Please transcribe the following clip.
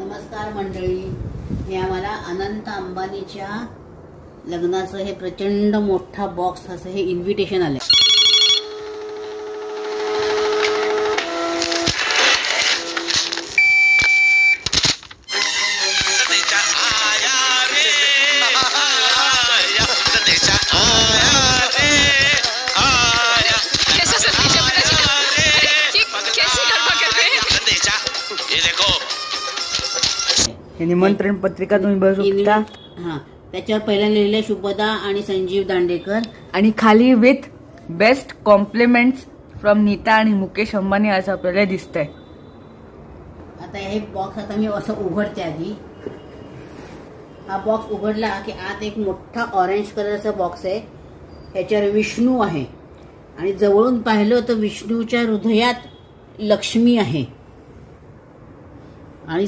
नमस्कार मंडळी, हे आम्हाला अनंत अंबानीच्या लग्नाचं हे प्रचंड मोठा बॉक्स असं हे इन्व्हिटेशन आलंय. हे निमंत्रण पत्रिका तुम्ही बघू शकता. हा, त्याच्यावर पहिला लिहिलंय शुभदा आणि संजीव दांडेकर आणि खाली with best compliments from Nita आणि मुकेश अंबानी असं आपल्याला दिसतंय. आता हे बॉक्स आता मी असं उघडते. आधी हा बॉक्स उघडला की आत एक मोठा ऑरेंज कलरचा बॉक्स आहे. ह्याच्यावर विष्णू आहे आणि जवळून पाहिलं तर विष्णूच्या हृदयात लक्ष्मी आहे आणि